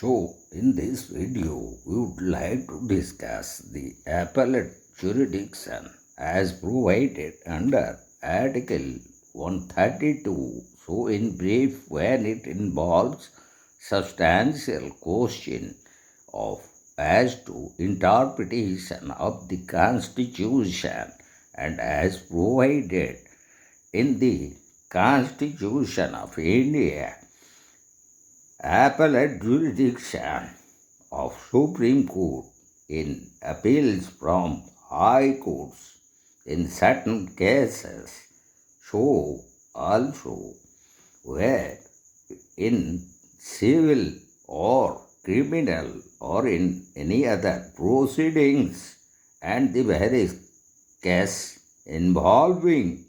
So, in this video, we would like to discuss the appellate jurisdiction as provided under Article 132. So, in brief, when it involves substantial question of as to interpretation of the Constitution and as provided in the Constitution of India, appellate jurisdiction of Supreme Court in appeals from high courts in certain cases. So also where in civil or criminal or in any other proceedings and the very case involving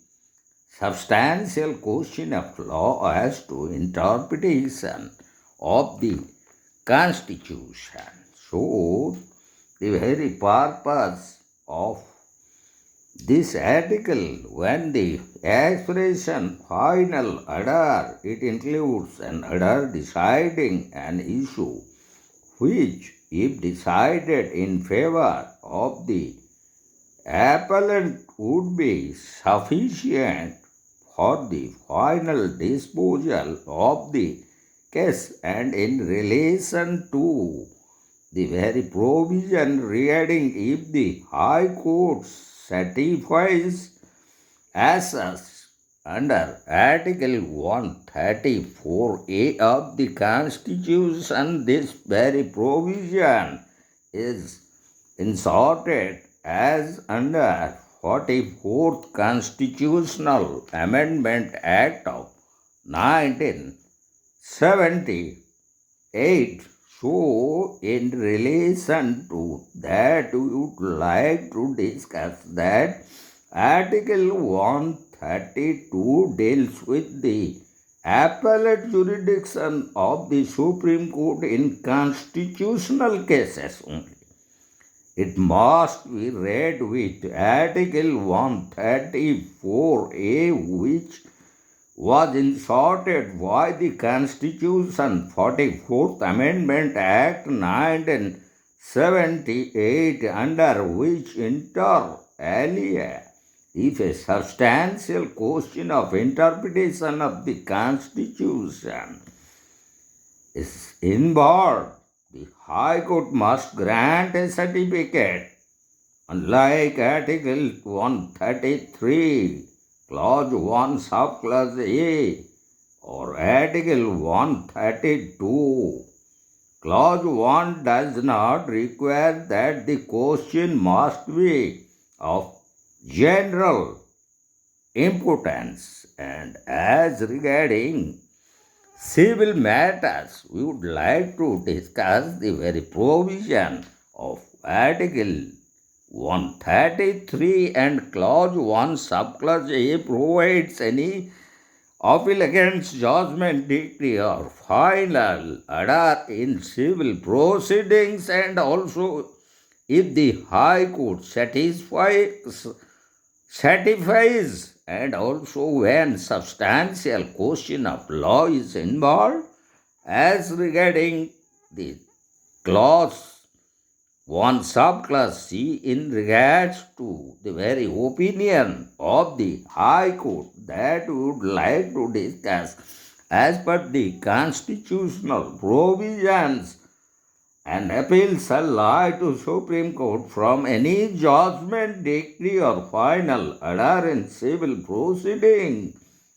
substantial question of law as to interpretation of the Constitution. So, the very purpose of this article, when the expression final order, it includes an order deciding an issue which, if decided in favor of the appellant, would be sufficient for the final disposal of the case, and in relation to the very provision regarding if the High Court certifies as such under Article 134A of the Constitution, this very provision is inserted as under 44th Constitutional Amendment Act of 1978. So, in relation to that, we would like to discuss that Article 132 deals with the appellate jurisdiction of the Supreme Court in constitutional cases only. It must be read with Article 134A, which was inserted by the Constitution 44th Amendment Act 1978, under which inter alia, if a substantial question of interpretation of the Constitution is involved, the High Court must grant a certificate. Unlike Article 133, Clause 1, Subclause A, or Article 132, Clause 1 does not require that the question must be of general importance. And as regarding civil matters, we would like to discuss the very provision of Article 133 and Clause 1, Subclause A provides any appeal against judgment, decree, or final order in civil proceedings, and also if the High Court certifies, and also when substantial question of law is involved, as regarding the Clause 1 subclass C in regards to the very opinion of the High Court that we would like to discuss as per the constitutional provisions. An appeal shall lie to Supreme Court from any judgment, decree, or final order in civil proceeding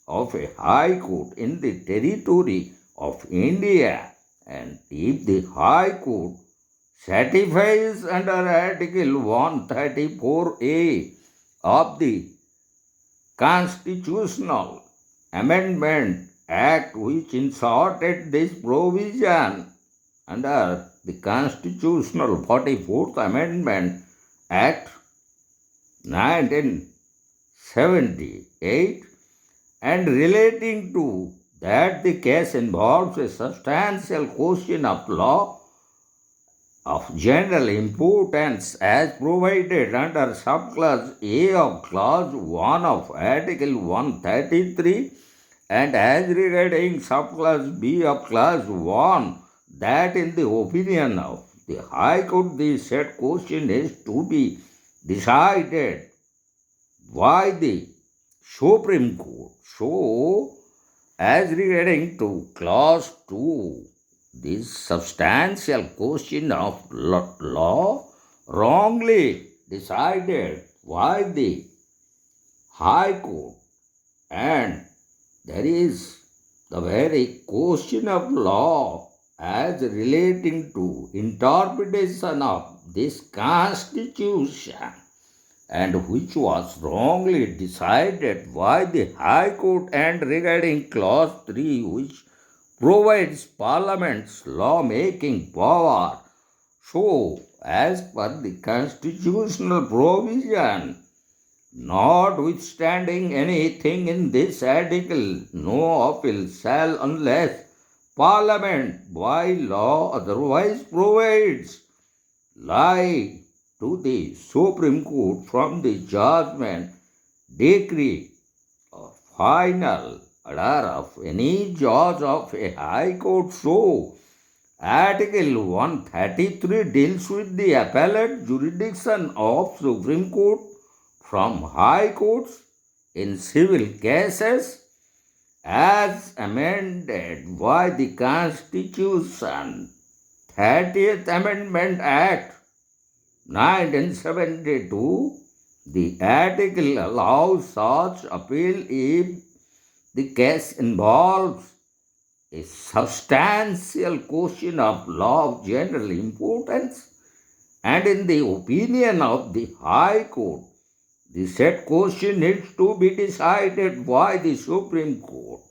of a High Court in the territory of India, and if the High Court certifies under Article 134A of the Constitutional Amendment Act, which inserted this provision under the Constitutional 44th Amendment Act 1978, and relating to that the case involves a substantial question of law of general importance as provided under subclause A of Clause 1 of Article 133, and as regarding subclause B of Clause 1, that in the opinion of the High Court, the said question is to be decided by the Supreme Court. So, as regarding to clause 2, this substantial question of law wrongly decided by the High Court, and there is the very question of law as relating to interpretation of this constitution, and which was wrongly decided by the High Court, and regarding clause 3, which provides parliament's law-making power. So, as per the constitutional provision, notwithstanding anything in this article, no appeal shall unless Parliament by law otherwise provides lie to the Supreme Court from the judgment, decree, or final order of any judge of a High Court. So, Article 133 deals with the appellate jurisdiction of Supreme Court from High Courts in civil cases as amended by the Constitution, 30th Amendment Act 1972. The article allows such appeal if the case involves a substantial question of law of general importance, and in the opinion of the High Court, the said question needs to be decided by the Supreme Court.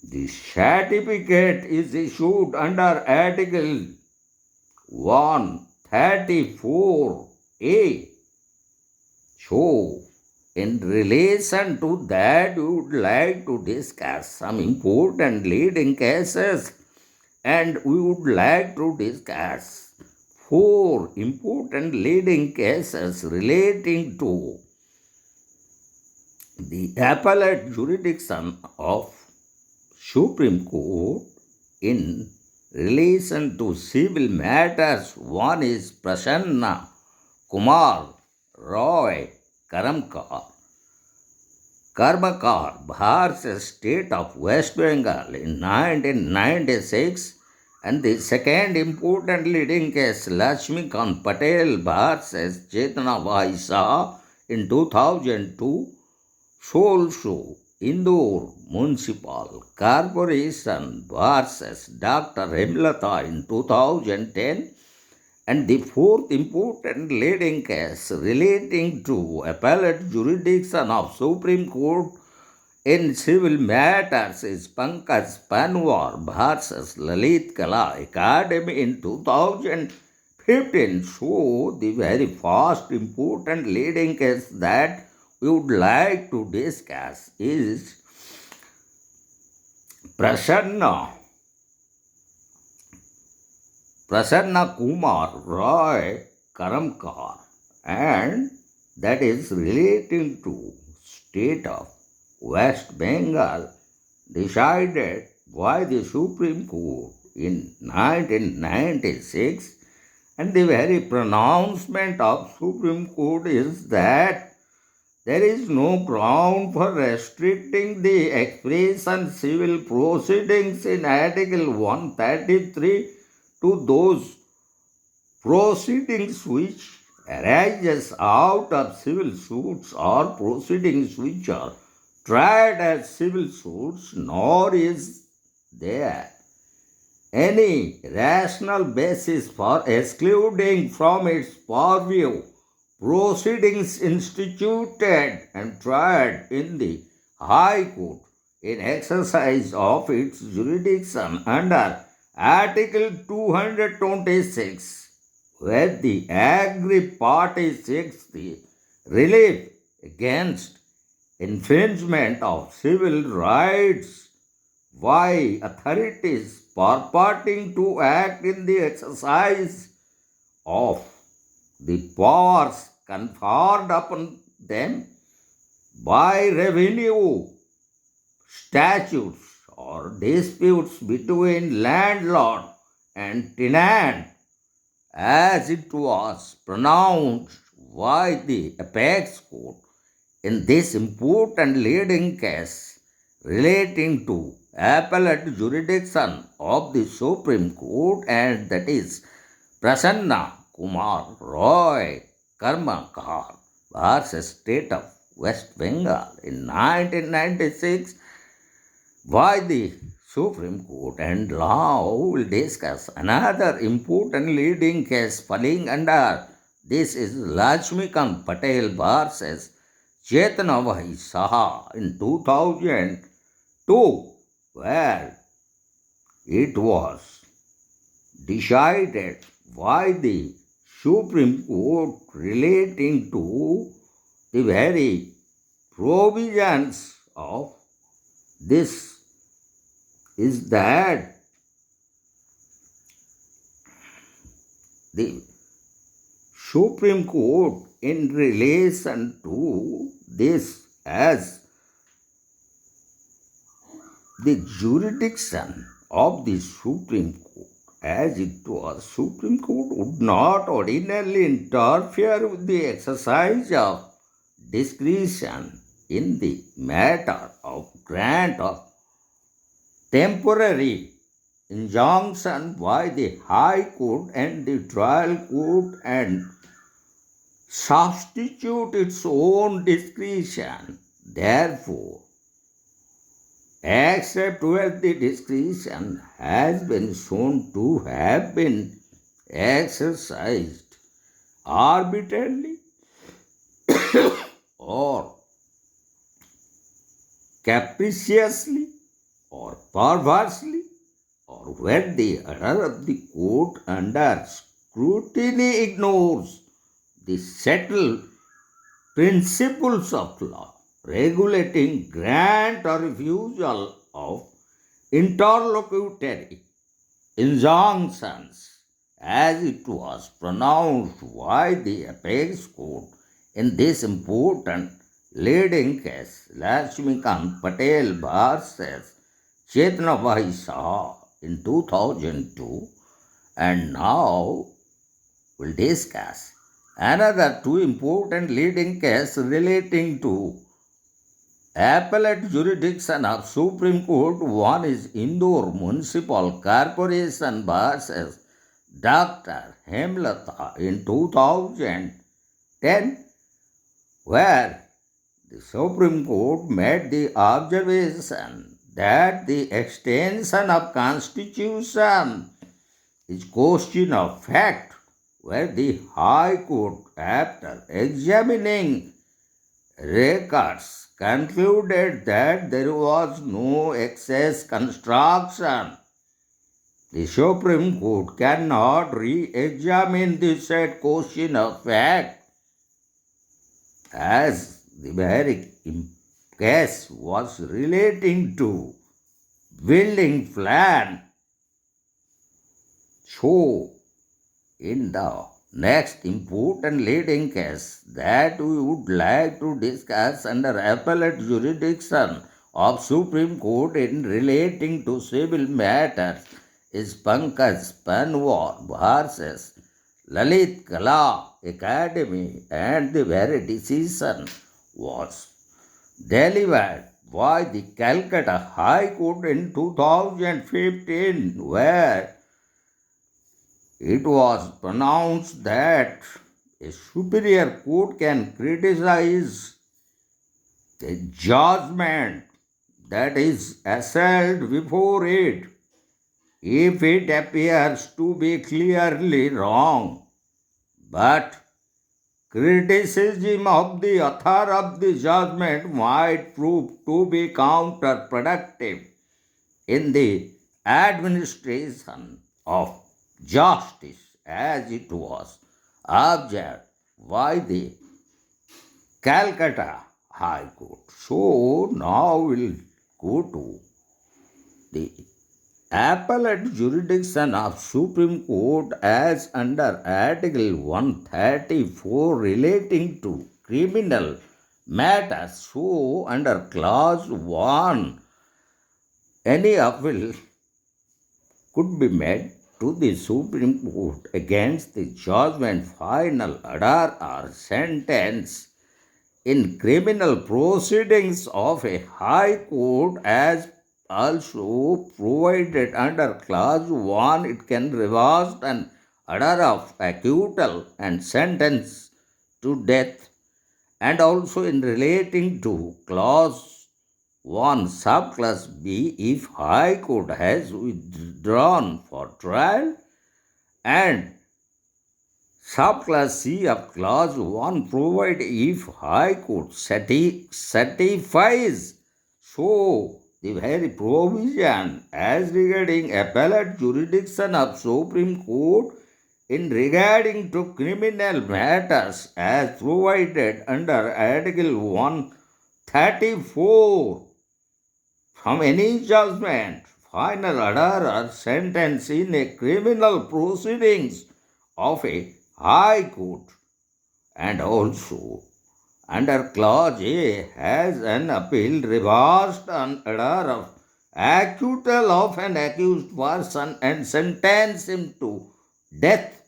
The certificate is issued under Article 134A. So, in relation to that, we would like to discuss some important leading cases, and we would like to discuss 4 important leading cases relating to the appellate jurisdiction of Supreme Court in relation to civil matters. One is Prasanna Kumar Roy Karmakar versus State of West Bengal in 1996, and the second important leading case, Lakshmikant Patel versus Chetna Bhai Shah in 2002, also Indore Municipal Corporation versus Dr. Hemlata in 2010, and the fourth important leading case relating to appellate jurisdiction of Supreme Court in civil matters is Pankaj Panwar versus Lalit Kala Academy in 2015. So, the very first important leading case that we would like to discuss is Prasanna Kumar Roy Karamkar, and that is relating to state of West Bengal, decided by the Supreme Court in 1996, and the very pronouncement of Supreme Court is that there is no ground for restricting the expression civil proceedings in Article 133 to those proceedings which arises out of civil suits or proceedings which are tried as civil suits, nor is there any rational basis for excluding from its purview proceedings instituted and tried in the High Court in exercise of its jurisdiction under Article 226, where the aggrieved party seeks the relief against infringement of civil rights by authorities purporting to act in the exercise of the powers conferred upon them by revenue statutes or disputes between landlord and tenant, as it was pronounced by the apex court in this important leading case relating to appellate jurisdiction of the Supreme Court, and that is Prasanna Kumar Roy Karmakar versus State of West Bengal in 1996 by the Supreme Court. And now we'll discuss another important leading case falling under this is Lakshmikant Patel versus Chetnabhai Saha in 2002, where it was decided by the Supreme Court relating to the very provisions of this is that the Supreme Court in relation to this as the jurisdiction of the Supreme Court, as it was Supreme Court would not ordinarily interfere with the exercise of discretion in the matter of grant of temporary injunction by the High Court and the Trial Court and substitute its own discretion. Therefore, except where the discretion has been shown to have been exercised arbitrarily or capriciously or perversely, or where the order of the court under scrutiny ignores the settled principles of law regulating grant or refusal of interlocutory injunctions, as it was pronounced by the apex court in this important leading case, Lakshmikant Patel versus Chetnabhai Saha in 2002. And now we'll discuss another two important leading cases relating to appellate jurisdiction of Supreme Court. One is Indore Municipal Corporation versus Dr. Hemlata in 2010, where the Supreme Court made the observation that the extension of Constitution is question of fact, where the High Court, after examining records, concluded that there was no excess construction. The Supreme Court cannot re-examine the said question of fact, as the very case was relating to building plan. So, in the next important leading case that we would like to discuss under appellate jurisdiction of Supreme Court in relating to civil matters is Pankaj Panwar versus Lalit Kala Academy, and the very decision was delivered by the Calcutta High Court in 2015, where it was pronounced that a superior court can criticize a judgment that is assailed before it if it appears to be clearly wrong, but criticism of the author of the judgment might prove to be counterproductive in the administration of justice, as it was observed by the Calcutta High Court. So now we'll go to the appellate jurisdiction of Supreme Court as under Article 134 relating to criminal matters. So under Clause 1 Any appeal could be made to the Supreme Court against the judgment, final order, or sentence in criminal proceedings of a high court as also provided under clause 1. It can reverse an order of acquittal and sentence to death, and also in relating to clause 1 subclass B, if high court has withdrawn for trial, and subclass C of clause 1 provide if High Court certifies. So, the very provision as regarding appellate jurisdiction of Supreme Court in regarding to criminal matters as provided under Article 134 from any judgment, final order or sentence in a criminal proceedings of a high court, and also under clause A has an appeal reversed an order of acquittal of an accused person and sentence him to death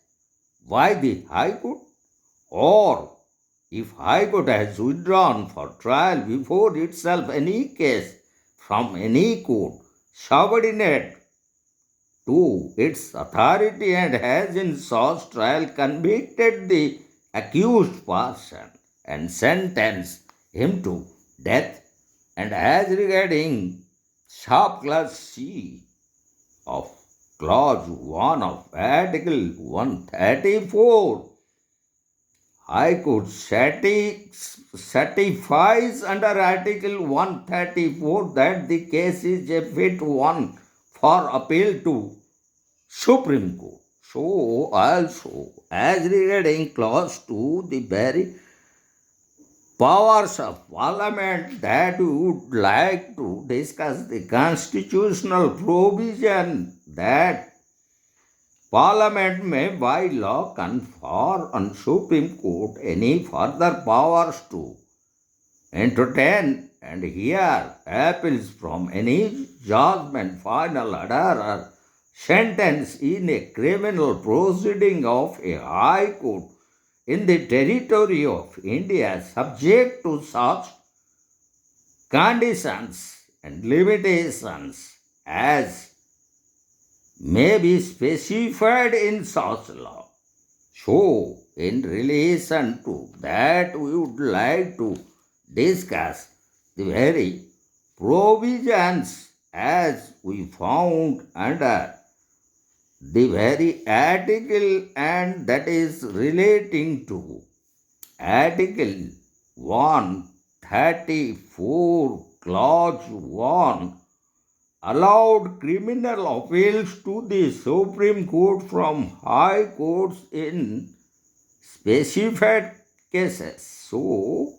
by the high court, or if high court has withdrawn for trial before itself any case from any court subordinate to its authority and has in such trial convicted the accused person and sentenced him to death. And as regarding subclass C of clause 1 of Article 134, High Court certifies under Article 134 that the case is a fit one for appeal to Supreme Court. So also as regarding clause 2, the very powers of Parliament that we would like to discuss the constitutional provision that Parliament may by law confer on Supreme Court any further powers to entertain and hear appeals from any judgment, final order, or sentence in a criminal proceeding of a high court in the territory of India, subject to such conditions and limitations as may be specified in such law. So, in relation to that, we would like to discuss the very provisions as we found under the very article, and that is relating to Article 134, Clause 1 allowed criminal appeals to the Supreme Court from high courts in specified cases. So,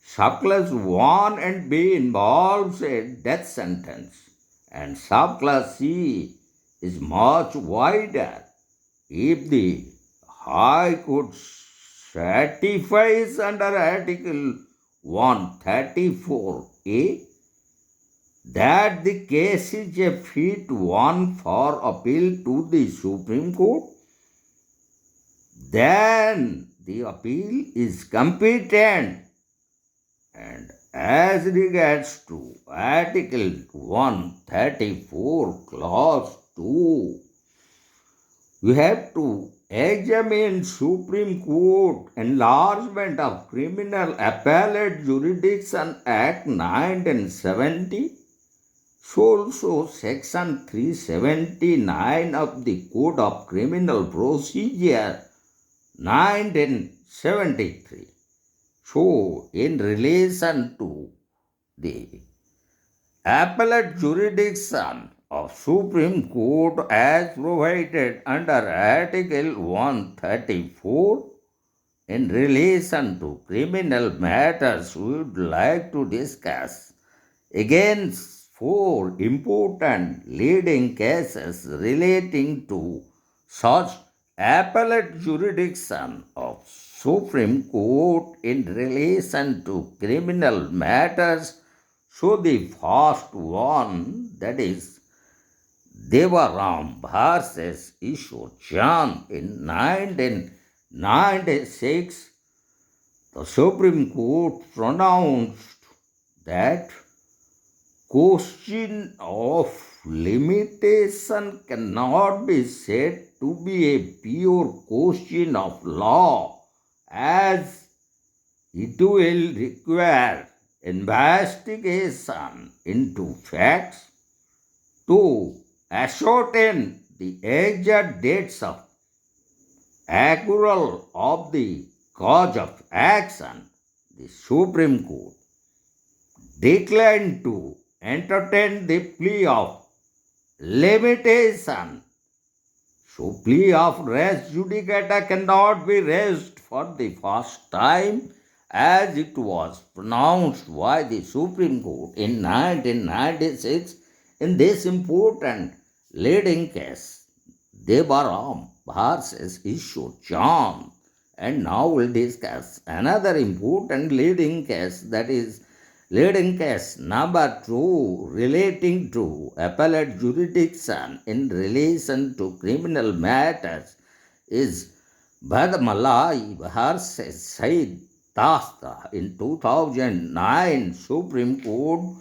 subclass 1 and B involves a death sentence, and subclass C is much wider. If the High Court certifies under Article 134A that the case is a fit one for appeal to the Supreme Court, then the appeal is competent. And as regards to Article 134, Clause 2, we have to examine Supreme Court Enlargement of Criminal Appellate Jurisdiction Act 1970. Also, Section 379 of the Code of Criminal Procedure 1973. So, in relation to the appellate jurisdiction of Supreme Court as provided under Article 134, in relation to criminal matters, we would like to discuss against four important leading cases relating to such appellate jurisdiction of Supreme Court in relation to criminal matters. So the first one, that is Devaram versus Ishwar Chand in 1996, the Supreme Court pronounced that question of limitation cannot be said to be a pure question of law, as it will require investigation into facts to ascertain the exact dates of accrual of the cause of action. The Supreme Court declined to entertain the plea of limitation. So, plea of res judicata cannot be raised for the first time, as it was pronounced by the Supreme Court in 1996 in this important leading case, Devaram versus Ishwar Chand. And now we'll discuss another important leading case, that is leading case number 2, relating to appellate jurisdiction in relation to criminal matters, is Bhadmalai versus Said Dasta. In 2009, Supreme Court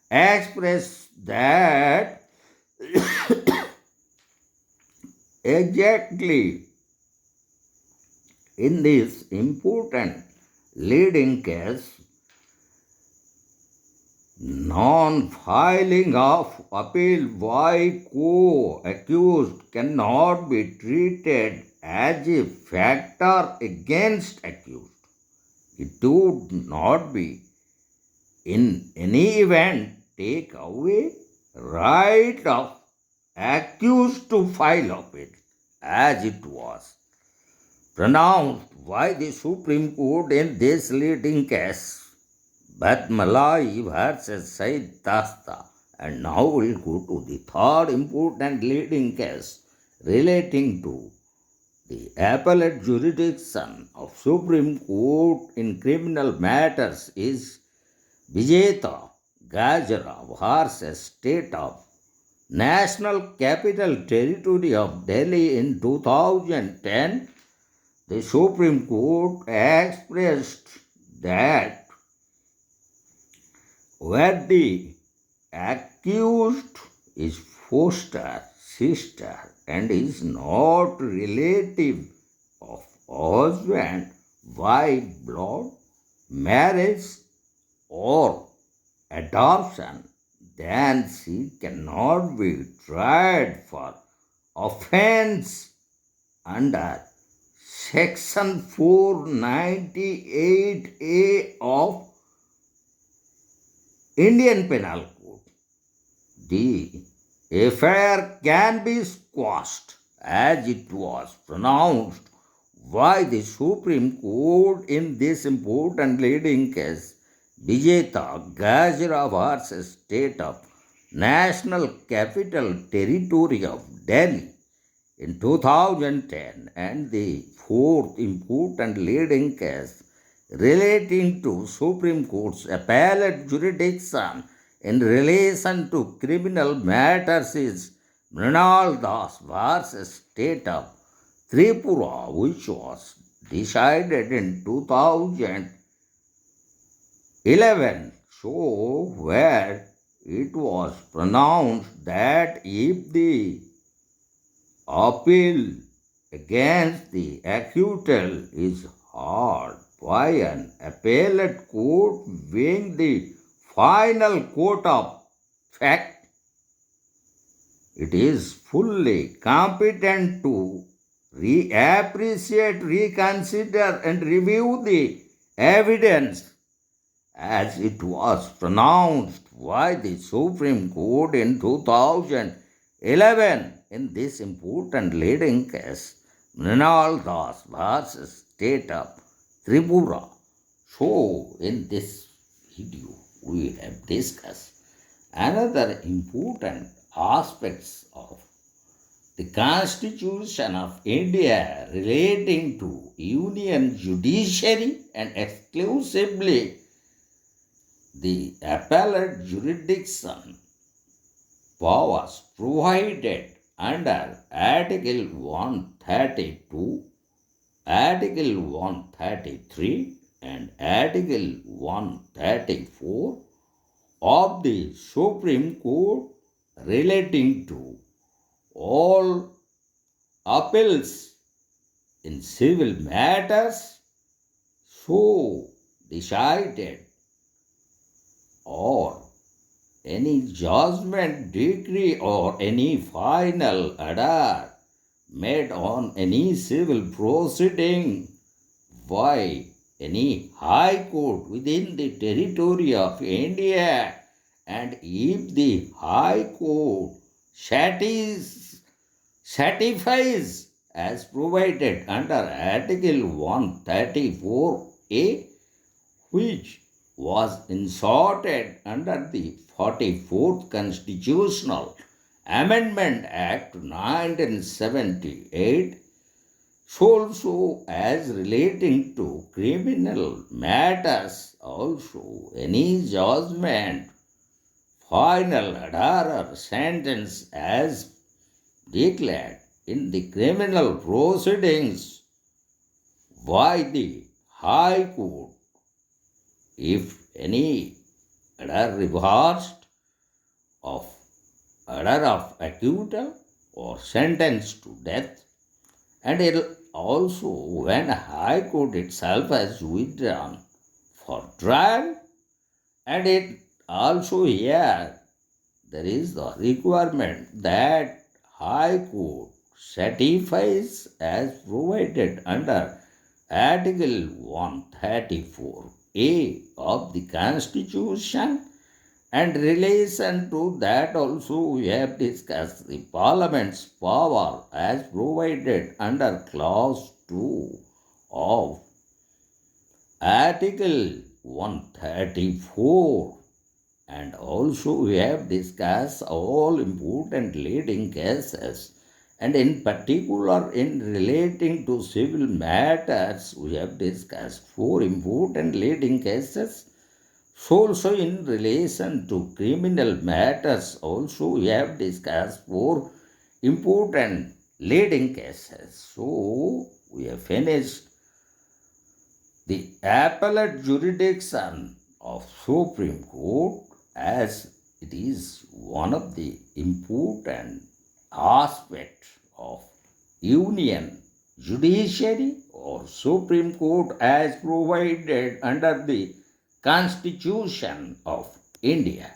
expressed that exactly in this important leading case, non-filing of appeal by co-accused cannot be treated as a factor against accused. It would not be in any event take away right of accused to file appeal, as it was pronounced by the Supreme Court in this leading case, Bhadmalai versus Said Dasta. And now we'll go to the third important leading case relating to the appellate jurisdiction of Supreme Court in criminal matters, is Vijeta Gajra versus State of National Capital Territory of Delhi. In 2010, the Supreme Court expressed that where the accused is foster sister and is not relative of husband, wife, blood, marriage, or adoption, then she cannot be tried for offense under Section 498A of Indian Penal Code. The affair can be squashed, as it was pronounced by the Supreme Court in this important leading case, Vijeta Gajra versus State of National Capital Territory of Delhi in 2010. And the fourth important leading case relating to Supreme Court's appellate jurisdiction in relation to criminal matters is Mrinal Das versus State of Tripura, which was decided in 2011. So, where it was pronounced that if the appeal against the acquittal is heard by an appellate court being the final court of fact, it is fully competent to reappreciate, reconsider, and review the evidence, as it was pronounced by the Supreme Court in 2011 in this important leading case, Mrinal Das versus State of Tripura. So, in this video, we have discussed another important aspects of the Constitution of India relating to Union judiciary and exclusively the appellate jurisdiction powers provided under Article 132, Article 133, and Article 134 of the Supreme Court relating to all appeals in civil matters so decided, or any judgment, decree, or any final order made on any civil proceeding by any high court within the territory of India, and if the high court satisfies as provided under Article 134A, which was inserted under the 44th Constitutional Amendment Act 1978, also as relating to criminal matters, also any judgment, final order or sentence as declared in the criminal proceedings by the High Court, if any order reversed of order of acquittal or sentence to death, and it also when High Court itself has withdrawn for trial, and it also here there is the requirement that High Court certifies as provided under Article 134A of the Constitution, and relation to that also we have discussed the Parliament's power as provided under Clause 2 of Article 134, and also we have discussed all important leading cases, and in particular in relating to civil matters we have discussed four important leading cases. So also in relation to criminal matters also we have discussed four important leading cases. So we have finished the appellate jurisdiction of Supreme Court, as it is one of the important aspects of Union judiciary or Supreme Court as provided under the Constitution of India.